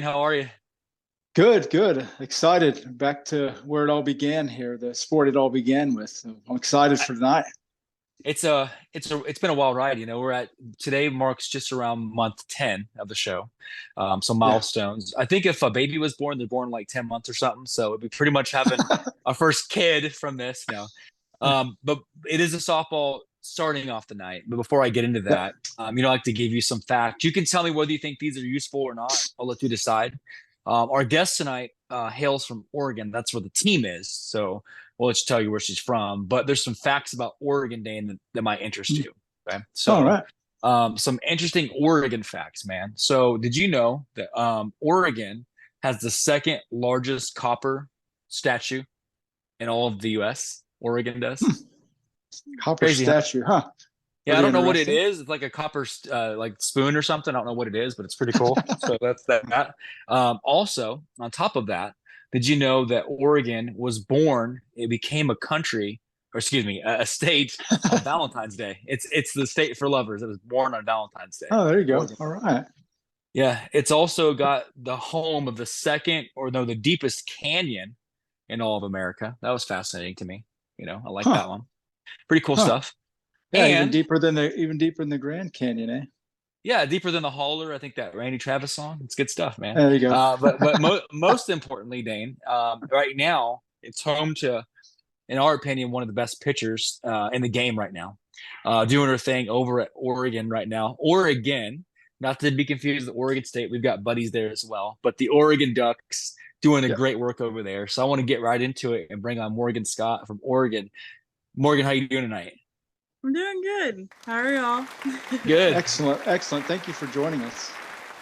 How are you? Good, good. Excited. Back to where it all began here, the sport it all began with. So I'm excited for tonight. It's been a wild ride. We're at today marks just around month 10 of the show. Some Yeah. milestones. I think if a baby was born, they're born like 10 months or something. So it'd be pretty much having our first kid from this now. But it is a softball starting off the night. But before I get into Yeah. that, I like to give you some facts. You can tell me whether you think these are useful or not. I'll let you decide. Our guest tonight hails from Oregon. That's where the team is. So we'll let you tell you where she's from. But there's some facts about Oregon, Dane, that might interest you. Okay. All So right. some interesting Oregon facts, man. So did you know that Oregon has the second largest copper statue in all of the US? Oregon Hmm. does. Copper Crazy, huh? statue, huh? Yeah, I Pretty don't know what it interesting. is. It's like a copper like spoon or something. I don't know what it is, but it's pretty cool. So that's that. Also, on top of that, did you know that Oregon was born? It became a country, or excuse me, a state on Valentine's Day. It's the state for lovers. It was born on Valentine's Day. Oh, there you go. Oregon. All right. Yeah, it's also got the home of the second, or no, the deepest canyon in all of America. That was fascinating to me. I like that Huh. one. Pretty cool Huh. stuff. Yeah, And even deeper than the Grand Canyon, eh? yeah, deeper than the Holler. I think that Randy Travis song. It's good stuff, man. There you go. But most importantly, Dane, right now it's home to, in our opinion, one of the best pitchers in the game right now, doing her thing over at Oregon right now. Oregon, not to be confused with Oregon State. We've got buddies there as well, but the Oregon Ducks doing a Yeah. great work over there. So I want to get right into it and bring on Morgan Scott from Oregon. Morgan, how you doing tonight? I'm doing good. How are y'all? Good. Excellent. Excellent. Thank you for joining us.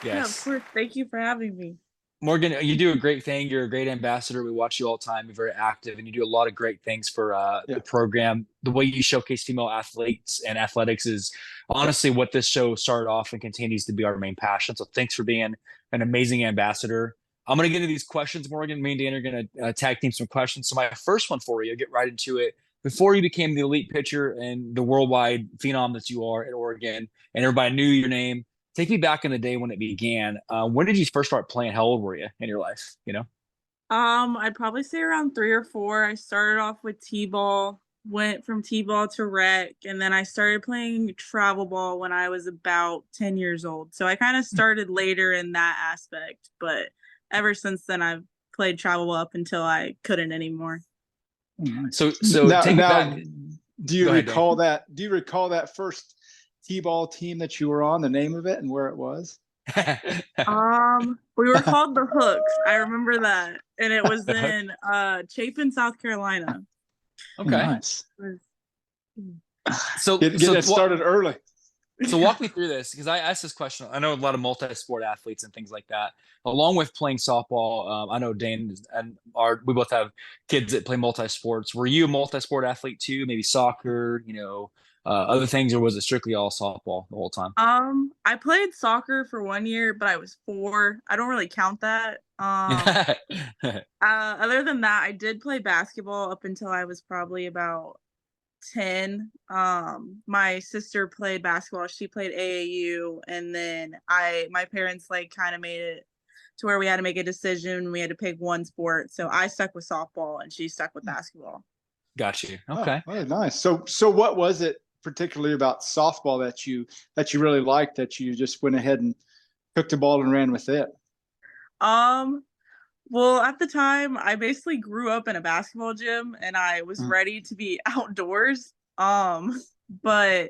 Yeah, of Yes. course. Thank you for having me. Morgan, you do a great thing. You're a great ambassador. We watch you all the time. You're very active, and you do a lot of great things for the Yeah. program. The way you showcase female athletes and athletics is Yeah. honestly what this show started off and continues to be our main passion. So thanks for being an amazing ambassador. I'm going to get into these questions, Morgan. Me and Dan are going to tag team some questions. So my first one for you, get right into it. Before you became the elite pitcher and the worldwide phenom that you are at Oregon, and everybody knew your name, take me back in the day when it began. When did you first start playing? How old were you in your life? I'd probably say around 3 or 4. I started off with T-ball, went from T-ball to rec, and then I started playing travel ball when I was about 10 years old. So I kind of started later in that aspect, but ever since then I've played travel ball up until I couldn't anymore. Oh, nice. So Now, take me now, back. do you Go ahead, Dan. recall that? Do you recall that first T-ball team that you were on, the name of it and where it was? We were called the Hooks. I remember that. And it was in Chapin, South Carolina. Oh, Okay. nice. So Get so it started early. So walk me through this because I asked this question. I know a lot of multi-sport athletes and things like that. Along with playing softball, I know Dane and we both have kids that play multi-sports. Were you a multi-sport athlete too? Maybe soccer, other things, or was it strictly all softball the whole time? I played soccer for 1 year, but I was 4. I don't really count that. Other than that, I did play basketball up until I was probably about 10. My sister played basketball. She played AAU, and then my parents like kind of made it to where we had to make a decision. We had to pick one sport. So I stuck with softball and she stuck with basketball. Got you. Oh, Okay. oh, nice. So what was it particularly about softball that you really liked that you just went ahead and took the ball and ran with it? Um, well, at the time, I basically grew up in a basketball gym and I was Mm. ready to be outdoors. But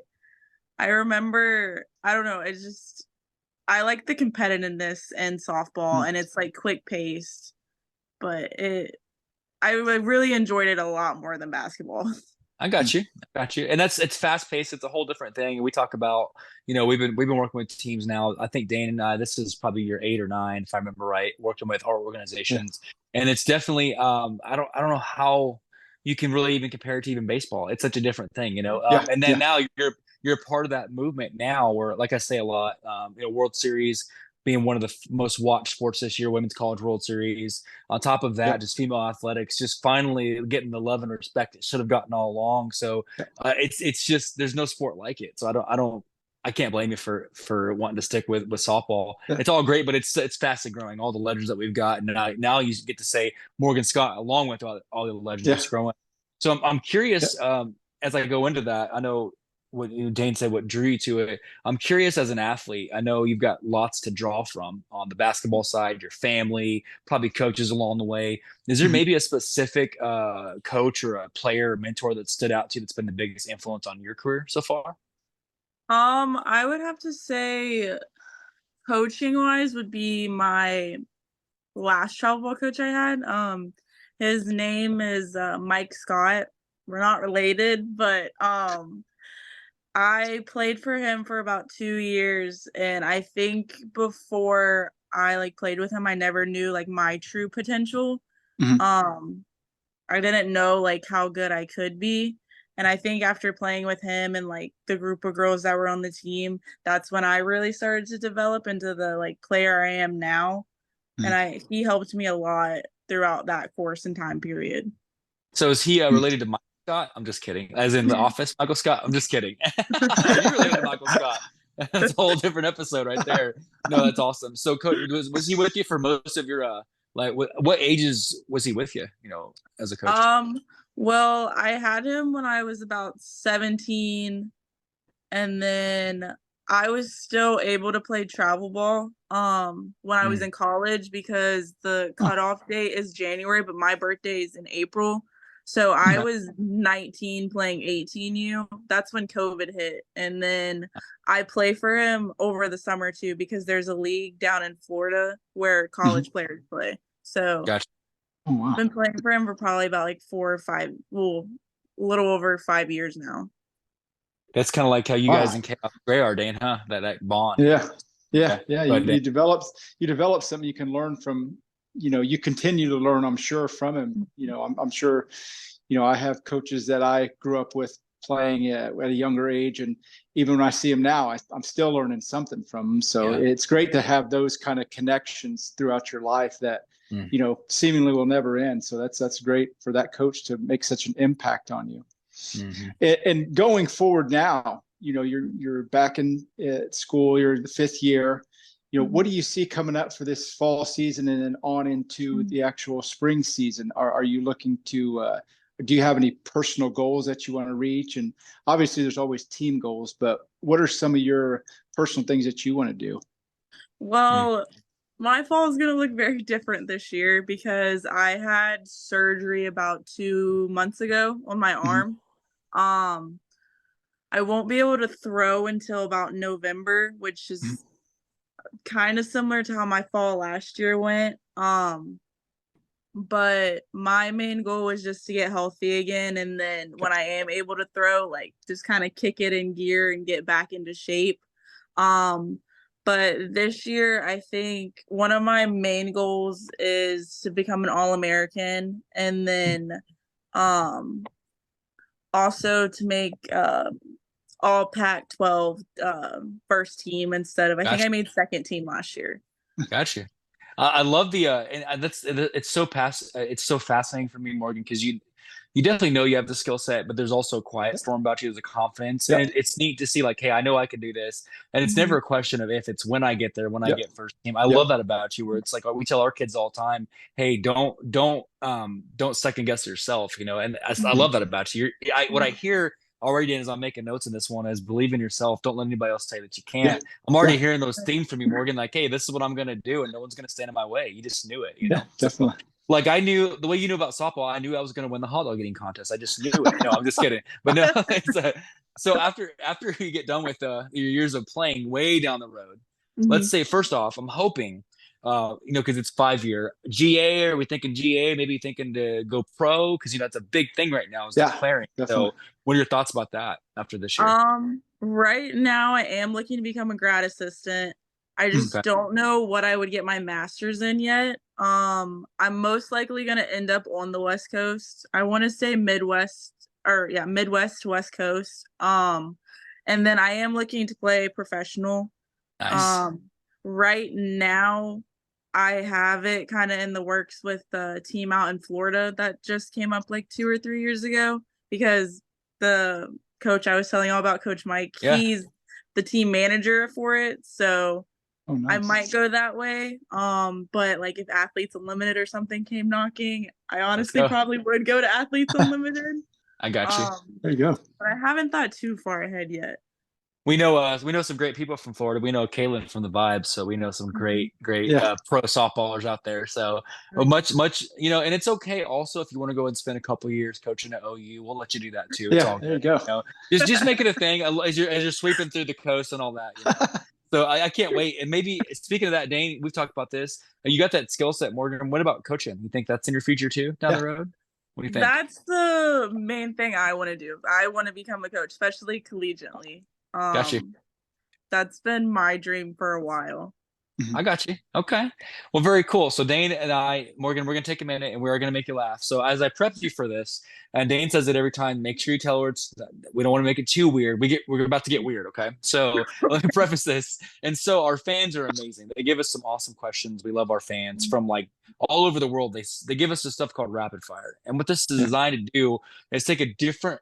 I remember, I don't know, I like the competitiveness in softball Mm. and it's like quick paced, but I really enjoyed it a lot more than basketball. I got you. I got you. And it's fast paced. It's a whole different thing. We talk about, we've been working with teams now. I think Dane and I, this is probably year 8 or 9, if I remember right, working with our Yeah. organizations. And it's definitely I don't know how you can really even compare it to even baseball. It's such a different thing. Yeah. And then Yeah. now you're a part of that movement now where, like I say a lot, World Series being one of the most watched sports this year, Women's College World Series. On top of that, Yep. just female athletics, just finally getting the love and respect it should have gotten all along. So Yep. it's just there's no sport like it. So I don't I can't blame you for wanting to stick with softball. Yeah. It's all great, but it's fast and growing. All the legends that we've got, and now you get to say Morgan Scott along with all the legends Yeah. that's growing. So I'm Yeah. curious, as I go into that. I know what Dane said, what drew you to it. I'm curious as an athlete. I know you've got lots to draw from on the basketball side, your family, probably coaches along the way. Is there Mhm. maybe a specific coach or a player or mentor that stood out to you that's been the biggest influence on your career so far? I would have to say coaching wise would be my last travel ball coach I had. His name is Mike Scott. We're not related, but I played for him for about 2 years, and I think before I like played with him, I never knew like my true potential. Mhm. Um, I didn't know like how good I could be. And I think after playing with him and like the group of girls that were on the team, that's when I really started to develop into the like player I am now. And Mhm. he helped me a lot throughout that course and time period. So is he Mhm. related to Michael Scott? I'm just kidding. As in The Office, Michael Scott? I'm just kidding. You're related to Michael Scott. That's a whole different episode right there. No, that's awesome. So, Coach, was he with you for most of your like what ages was he with you? You know, as a coach. Um, well, I had him when I was about 17, and then I was still able to play travel ball when I was Mm. in college because the Oh, cutoff date is January, but my birthday is in April. So I okay. was 19 playing 18U. That's when COVID hit. And then I play for him over the summer too because there's a league down in Florida where Mhm. college players play. So Gotcha. Oh, wow. been playing for him for probably about like 4 or 5, well, a little over 5 years now. That's kind of like how you guys Wow. in Chaos Gray are, Dane, huh? That bond. Yeah. Yeah. Yeah. Yeah. But You develop something you can learn from, you continue to learn, I'm sure, from him. I'm sure, I have coaches that I grew up with playing at a younger age. And even when I see him now, I'm still learning something from him. So yeah. it's great to have those kind of connections throughout your life that, Mm. seemingly will never end. So that's great for that coach to make such an impact on you. Hmm. And going forward now, you're back in school, you're the fifth year. What do you see coming up for this fall season and then on into the actual spring season? Are you looking to do you have any personal goals that you want to reach? And obviously there's always team goals, but what are some of your personal things that you want to do? Mm. Well, my fall is going to look very different this year because I had surgery about 2 months ago on my Mhm. arm. Um, I won't be able to throw until about November, which Mhm. is kind of similar to how my fall last year went. But my main goal was just to get healthy again, and then when I am able to throw, like just kind of kick it in gear and get back into shape. Um, but this year, I think one of my main goals is to become an All-American, and then um also to make all Pac-12 first team instead of I think Gotcha. I made second team last year. Gotcha. I love the and that's it's so fascinating for me, Morgan, because you definitely know you have the skill set, but there's also a quiet storm about you. There's a confidence, and Yep. it's neat to see like, hey, I know I can do this, and it's never Mhm. a question of if, it's when I get there, when I Yep. get first team. I Yep. love that about you, where it's like we tell our kids all the time, hey, don't second guess yourself, and I Mhm. love that about you. What I hear already as I'm making notes in this one is believe in yourself. Don't let anybody else tell you that you Yeah. can't. I'm already Yeah. hearing those themes from you, Morgan. Like, hey, this is what I'm gonna do, and no one's gonna stand in my way. You just knew it. Yeah. So, Definitely. like, I knew the way you knew about softball. I knew I was gonna win the hot dog eating contest. I just knew it. No, I'm just kidding. But no, so after you get done with your years of playing, way down the road, let's Mhm. say first off, I'm hoping. Because it's 5 year GA. Are we thinking GA? Maybe thinking to go pro because that's a big thing right now is Yeah. declaring. Definitely. So, what are your thoughts about that after this year? Right now I am looking to become a grad assistant. I just Okay. don't know what I would get my master's in yet. I'm most likely gonna end up on the West Coast. I want to say Midwest or yeah, Midwest to West Coast. And then I am looking to play professional. Nice. Um, right now I have it kind of in the works with the team out in Florida that just came up like 2 or 3 years ago because the coach I was telling you all about, Coach Mike, Yeah. he's the team manager for it. So Oh, nice. I might go that way. But like if Athletes Unlimited or something came knocking, I honestly probably would go to Athletes Unlimited. I got you. There you go. But I haven't thought too far ahead yet. We know some great people from Florida. We know Kaylin from the Vibes, so we know some great Yeah. pro softballers out there. So much, and it's okay. Also, if you want to go and spend a couple of years coaching at OU, we'll let you do that too. It's all There you good, go. Just make it a thing as you're sweeping through the coast and all that. So I can't wait. And maybe speaking of that, Dane, we've talked about this. You got that skill set, Morgan. What about coaching? You think that's in your future too down the road? What do you think? That's the main thing I want to do. I want to become a coach, especially collegiately. Got you. That's been my dream for a while. I got you. Okay. Well, very cool. So Dane and I, Morgan, we're going to take a minute and we're going to make you laugh. So as I prepped you for this, and Dane says it every time, make sure you tell her we don't want to make it too weird. We're about to get weird. Okay. So let me preface this. And so our fans are amazing. They give us some awesome questions. We love our fans from like all over the world. They give us this stuff called rapid fire. And what this is designed to do is take a different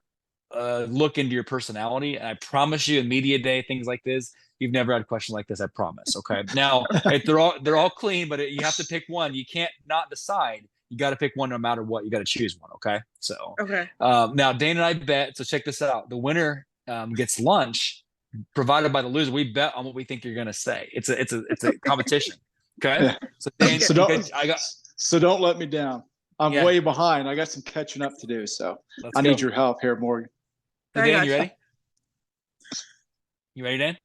look into your personality. And I promise you in media day, things like this, you've never had a question like this. I promise. Okay. Now they're all clean, but you have to pick one. You can't not decide. You got to pick one no matter what. You got to choose one. Okay. So, now Dane and I bet, so check this out. The winner gets lunch provided by the loser. We bet on what we think you're going to say. It's a competition. Okay. Yeah. So Dane, so don't let me down. I'm way behind. I got some catching up to do. So I need your help here, Morgan. So Dan, you ready? You ready, Dan?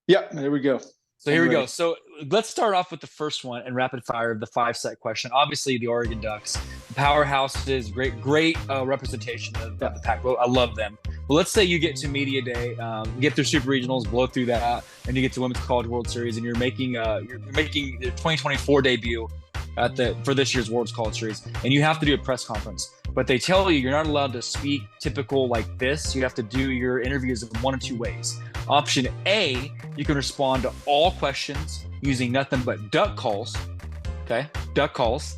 Yep, there we go. So here we go. So let's start off with the first one and rapid fire of the 5-set question. Obviously, the Oregon Ducks, powerhouses, great representation of the Pac. I love them. But let's say you get to media day, get through super regionals, blow through that, and you get to Women's College World Series, and you're making the 2024 debut for this year's World's College Series, and you have to do a press conference. But they tell you you're not allowed to speak typical like this. You have to do your interviews in one of two ways. Option A, you can respond to all questions using nothing but duck calls. Okay, duck calls,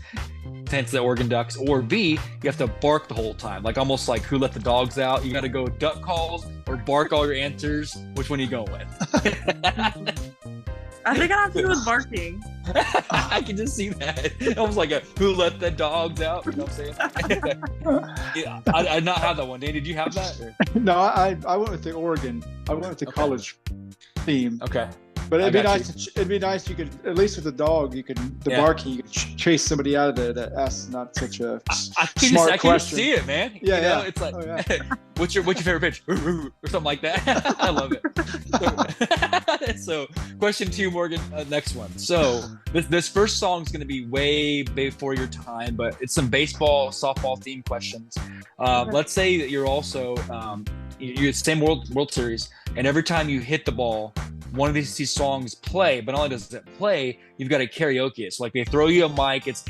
hence the Oregon Ducks. Or B, you have to bark the whole time, like almost like Who Let the Dogs Out. You got to go duck calls or bark all your answers. Which one are you going with? I think I have to go with barking. I can just see that. Almost like Who Let the Dogs Out? You know what I'm saying? I did not have that one. Dan, did you have that? Or? No, I went with the Oregon. I went with the college theme. Okay. But it'd be nice. It'd be nice. You could, at least with the dog, barking. You could chase somebody out of there that asks not such a smart question. I can just see it, man. Yeah, It's like, what's your favorite pitch, or something like that. I love it. So, question 2, Morgan. Next one. So, this first song is going to be way before your time, but it's some baseball, softball themed questions. Let's say that you're also you're the same World Series, and every time you hit the ball, one of these songs play, but not only does it play, you've got to karaoke it. So like they throw you a mic, it's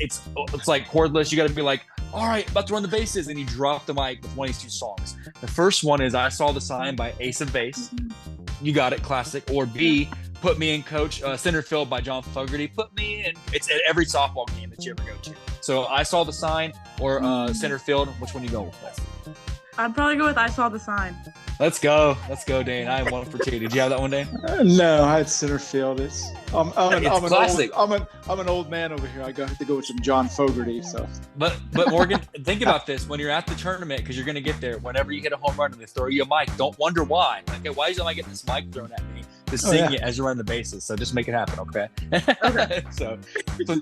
like cordless. You got to be like, all right, about to run the bases, and you drop the mic with one of these 2 songs. The first one is I Saw the Sign by Ace of Base. You got it, classic. Or B, Put Me in Coach, Center Field by John Fogerty. Put me in. It's at every softball game that you ever go to. So I Saw the Sign or Center Field. Which one you go with? I'd probably go with I Saw the Sign. Let's go, Dane. I am 1 for 2. Did you have that one, Dane? No, I had center field. I'm classic. I'm an old man over here. I have to go with some John Fogerty. So, but Morgan, think about this: when you're at the tournament, because you're going to get there. Whenever you hit a home run and they throw you a mic, don't wonder why. Okay, why am I getting this mic thrown at me to sing it as you run the bases? So just make it happen, okay? Okay.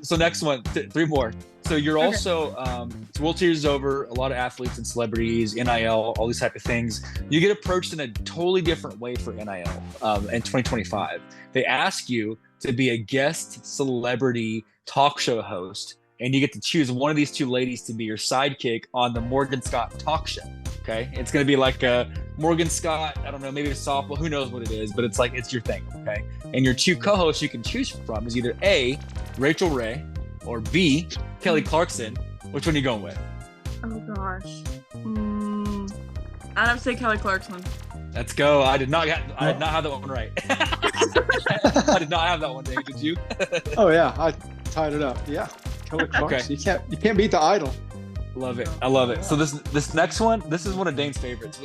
so next one, 3 more. So you're also World Series is over. A lot of athletes and celebrities, NIL, all these type of things. You get approached in a totally different way for NIL in 2025. They ask you to be a guest celebrity talk show host, and you get to choose one of these 2 ladies to be your sidekick on the Morgan Scott talk show. Okay, it's gonna be like a Morgan Scott. I don't know, maybe a softball. Who knows what it is? But it's like it's your thing. Okay, and your 2 co-hosts you can choose from is either A, Rachel Ray, or B, Kelly Clarkson. Which one are you going with? Oh gosh. I'd have to say Kelly Clarkson. Let's go. I did not have that one right. I did not have that one, Dave. Did you? Oh yeah, I tied it up. Yeah, Kelly Clarkson. Okay. You can't beat the idol. Love it. I love it. So this next one, this is one of Dane's favorites.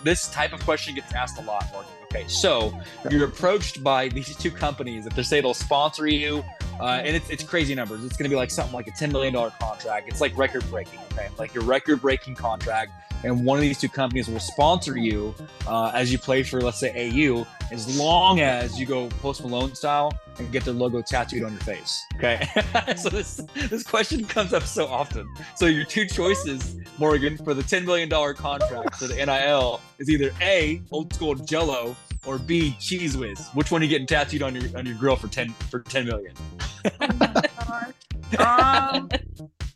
This type of question gets asked a lot, Morgan. Okay, so you're approached by these two companies. If they say they'll sponsor you, and it's crazy numbers. It's going to be like something like a $10 million contract. It's like record breaking. Okay, like your record breaking contract. And one of these two companies will sponsor you as you play for, let's say, AU, as long as you go Post Malone style and get their logo tattooed on your face. Okay, so this question comes up so often. So your two choices, Morgan, for the $10 million contract for the NIL is either A, old school Jello, or B, Cheese Whiz. Which one are you getting tattooed on your grill for 10 million? Oh my gosh.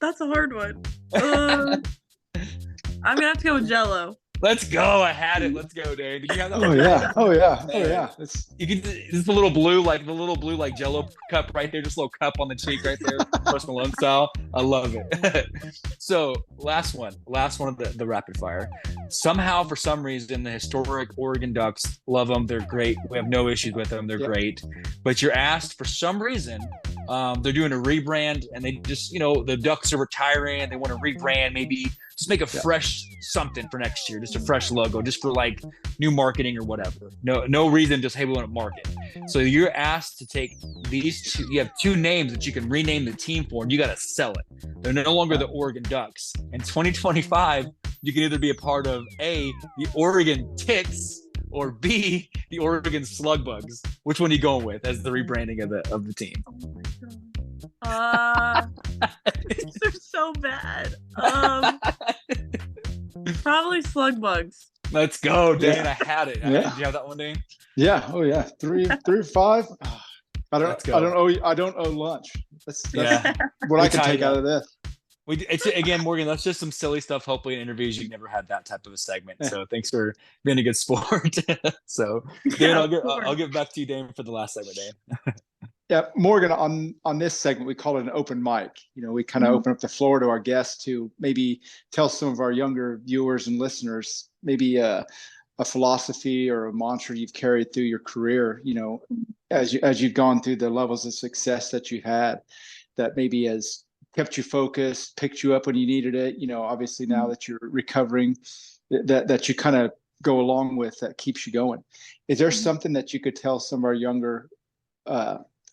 That's a hard one. I'm gonna have to go with Jello. Let's go. I had it. Let's go, Dave. Did you have that? Oh yeah. Oh yeah. Oh yeah. You can just the little blue like Jello cup right there, just a little cup on the cheek right there, Post Malone style. I love it. So last one of the rapid fire. Somehow, for some reason, the historic Oregon Ducks, love them. They're great. We have no issues with them. They're great. But you're asked for some reason. They're doing a rebrand, and they just, the Ducks are retiring. They want to rebrand, maybe just make a fresh something for next year, just a fresh logo, just for like new marketing or whatever. No reason, just hey, we want to market. So you're asked to take these two. You have two names that you can rename the team for, and you got to sell it. They're no longer the Oregon Ducks. In 2025, you can either be a part of A, the Oregon Ticks, or B, the Oregon Slugbugs. Which one are you going with as the rebranding of the team? Oh my god. These are so bad. Probably Slugbugs. Let's go, Dan. Yeah. I had it. Yeah. Did you have that one, Dan? Yeah. Oh yeah. 3 5. I don't owe lunch. That's what I can take out of this. It's again, Morgan. That's just some silly stuff. Hopefully, in interviews, you've never had that type of a segment. So thanks for being a good sport. So, Dan, I'll get back to you, Dan, for the last segment, Dan. Yeah, Morgan. On this segment, we call it an open mic. We kind of open up the floor to our guests to maybe tell some of our younger viewers and listeners maybe a philosophy or a mantra you've carried through your career. As you've gone through the levels of success that you've had, that maybe has kept you focused, picked you up when you needed it. Obviously now that you're recovering, that you kind of go along with, that keeps you going. Is there something that you could tell some of our younger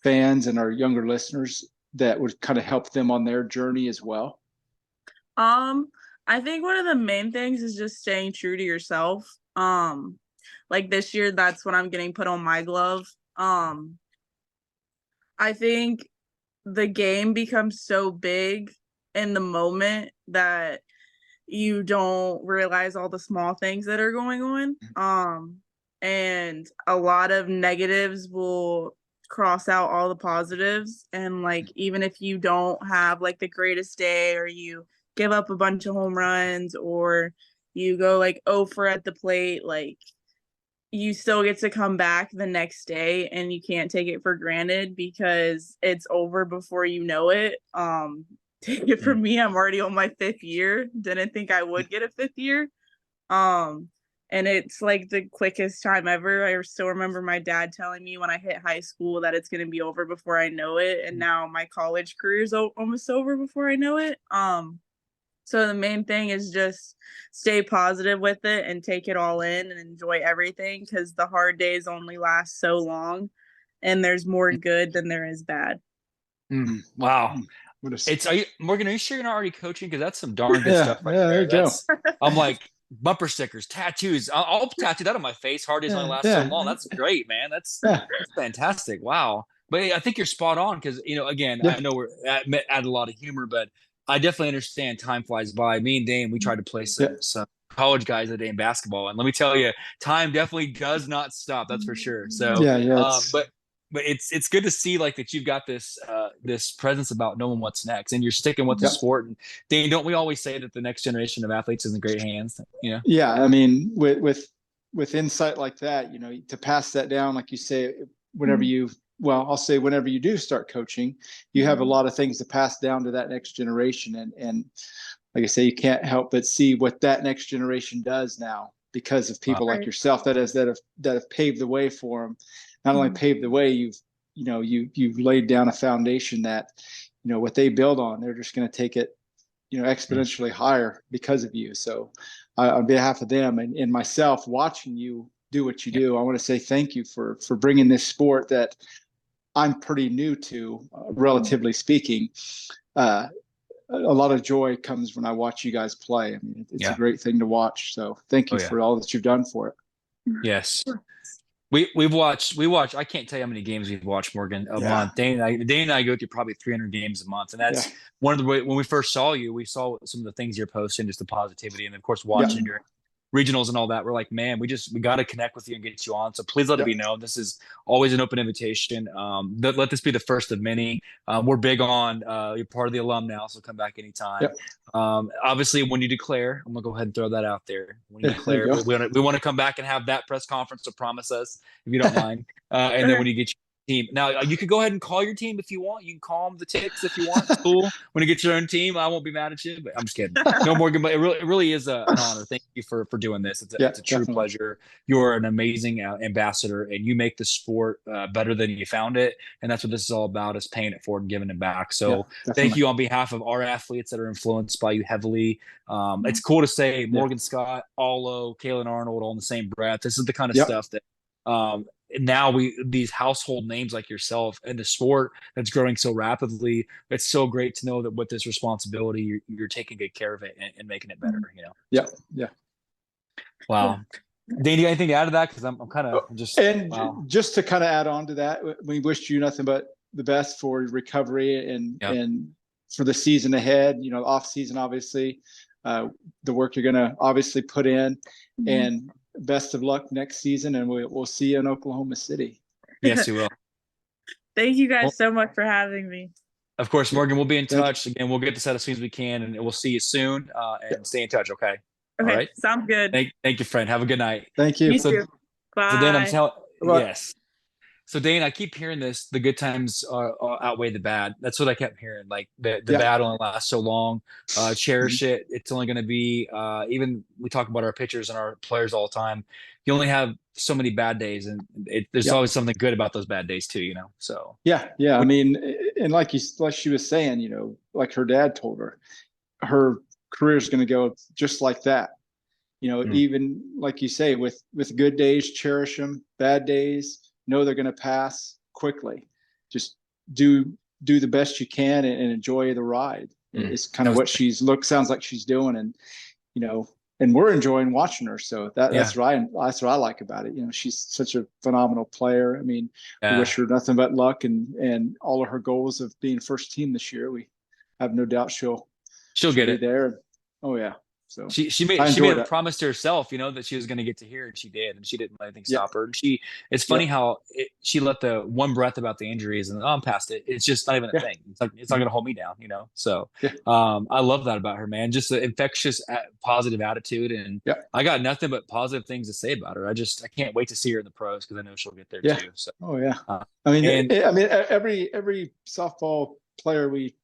fans and our younger listeners that would kind of help them on their journey as well? I think one of the main things is just staying true to yourself. Like this year, that's what I'm getting put on my glove. I think the game becomes so big in the moment that you don't realize all the small things that are going on. And a lot of negatives will cross out all the positives. And like, even if you don't have like the greatest day, or you give up a bunch of home runs, or you go like 0 for at the plate, like you still get to come back the next day, and you can't take it for granted because it's over before you know it. Take it from me, I'm already on my 5th year. Didn't think I would get a 5th year. And it's like the quickest time ever. I still remember my dad telling me when I hit high school that it's going to be over before I know it. And now my college career is almost over before I know it. So the main thing is just stay positive with it and take it all in and enjoy everything, because the hard days only last so long, and there's more good than there is bad. Wow. Morgan, are you sure you're not already coaching? Because that's some darn good stuff right there. There you go. I'm like, bumper stickers, tattoos. I'll tattoo that on my face. Hard days only last so long. That's great, man. That's fantastic. Wow. But I think you're spot on, because, again, I know we're add a lot of humor, but I definitely understand time flies by. Me and Dane, we tried to play some college guys the other day in basketball, and let me tell you, time definitely does not stop. That's for sure. So, but it's good to see like that you've got this presence about knowing what's next, and you're sticking with the sport. And Dane, don't we always say that the next generation of athletes is in great hands? Yeah, I mean, with insight like that, to pass that down, like you say, whenever I'll say whenever you do start coaching, you have a lot of things to pass down to that next generation. And like I say, you can't help but see what that next generation does now because of people like yourself that have paved the way for them. Not only paved the way, you've laid down a foundation that, what they build on, they're just going to take it, exponentially higher because of you. So on behalf of them and myself, watching you do what you do. I want to say thank you for bringing this sport that I'm pretty new to, relatively speaking. A lot of joy comes when I watch you guys play. I mean, it's a great thing to watch. So thank you for all that you've done for it. Yes. We watch. I can't tell you how many games we've watched, Morgan, a month. Dane and I go through probably 300 games a month, and that's one of the when we first saw you, we saw some of the things you're posting, just the positivity, and of course watching your regionals and all that. We're like, man, we got to connect with you and get you on. So please let it be known, this is always an open invitation. Let this be the first of many. We're big on you're part of the alum now, so come back anytime. Obviously, when you declare, I'm gonna go ahead and throw that out there. When you declare, we want to come back and have that press conference. So promise us, if you don't mind. And then when you get your team, now you could go ahead and call your team if you want. You can call them the Ticks if you want. It's cool. When you get your own team, I won't be mad at you. But I'm just kidding. No, Morgan, but it really is an honor. Thank you for doing this. It's a true pleasure. You're an amazing ambassador, and you make the sport better than you found it. And that's what this is all about: is paying it forward and giving it back. So thank you on behalf of our athletes that are influenced by you heavily. It's cool to say Morgan Scott, Allo, Kaylin Arnold all in the same breath. This is the kind of stuff that now these household names like yourself and the sport that's growing so rapidly. It's so great to know that with this responsibility, you're taking good care of it and making it better. Wow. Dane, do you have anything to add to that? Because I'm kind of just just to kind of add on to that, we wish you nothing but the best for recovery and for the season ahead. Off season, obviously, the work you're going to obviously put in, and best of luck next season, and we'll see you in Oklahoma City. Yes, you will. Thank you guys so much for having me. Of course, Morgan, we'll be in touch. Again, we'll get this out as soon as we can, and we'll see you soon, and stay in touch, okay? Okay, all right? Sounds good. Thank you, friend. Have a good night. Thank you. You too. Bye. So Dan, I'm telling yes. So Dane, I keep hearing this: the good times outweigh the bad. That's what I kept hearing. Like the bad only lasts so long. Cherish it. It's only going to be. Even we talk about our pitchers and our players all the time. You only have so many bad days, and there's always something good about those bad days too. So I mean, and like she was saying, like her dad told her career is going to go just like that. Even like you say, with good days, cherish them. Bad days, know they're going to pass quickly. Just do the best you can and enjoy the ride. It's kind of what sounds like she's doing, and and we're enjoying watching her. So that's right. That's what I like about it. She's such a phenomenal player. I mean, we wish her nothing but luck and all of her goals of being first team this year. We have no doubt she'll get it there. Oh yeah. So she made a promise to herself, that she was going to get to hear, and she did, and she didn't let anything stop her. And it's funny how she let the one breath about the injuries, and I'm past it. It's just not even a thing. It's not going to hold me down, So I love that about her, man. Just the infectious, positive attitude, and I got nothing but positive things to say about her. I can't wait to see her in the pros because I know she'll get there too. So I mean, every softball player we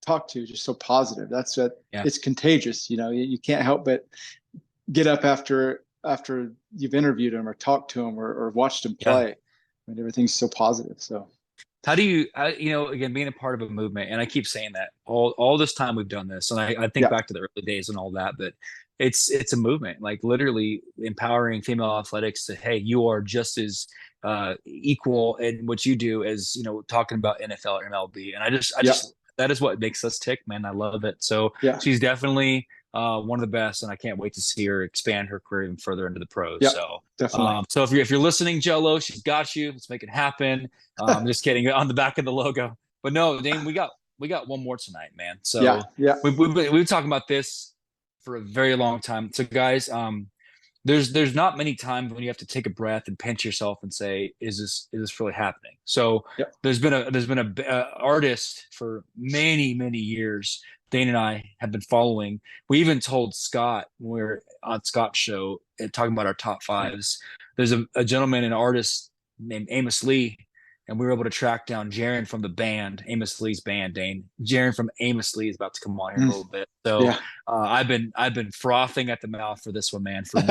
talk to just so positive. That's what it's contagious. You can't help but get up after you've interviewed them or talked to them or watched them play. I mean, everything's so positive. So how do you again, being a part of a movement, and I keep saying that all this time we've done this, and I think back to the early days and all that, but it's a movement, like literally empowering female athletics to, hey, you are just as equal in what you do as talking about NFL or MLB. And I just that is what makes us tick, man. I love it. So she's definitely one of the best, and I can't wait to see her expand her career even further into the pros. So definitely. So if you're listening, Jello, she's got you. Let's make it happen. I'm just kidding, on the back of the logo. But no, Dane, we got one more tonight, man. So we've been talking about this for a very long time. So guys, there's not many times when you have to take a breath and pinch yourself and say, is this really happening? So there's been a artist for many years Dane and I have been following. We even told Scott when we were on Scott's show talking about our top fives. There's a gentleman, an artist named Amos Lee, and we were able to track down Jaron from the band, Amos Lee's band. Dane, Jaron from Amos Lee is about to come on here in a little bit. So I've been frothing at the mouth for this one, man, for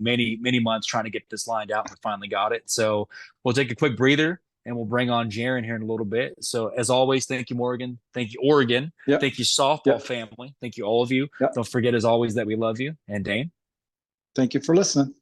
many months trying to get this lined out. We finally got it. So we'll take a quick breather and we'll bring on Jaron here in a little bit. So as always, thank you, Morgan. Thank you, Oregon. Thank you, softball family. Thank you, all of you. Don't forget, as always, that we love you. And Dane, thank you for listening.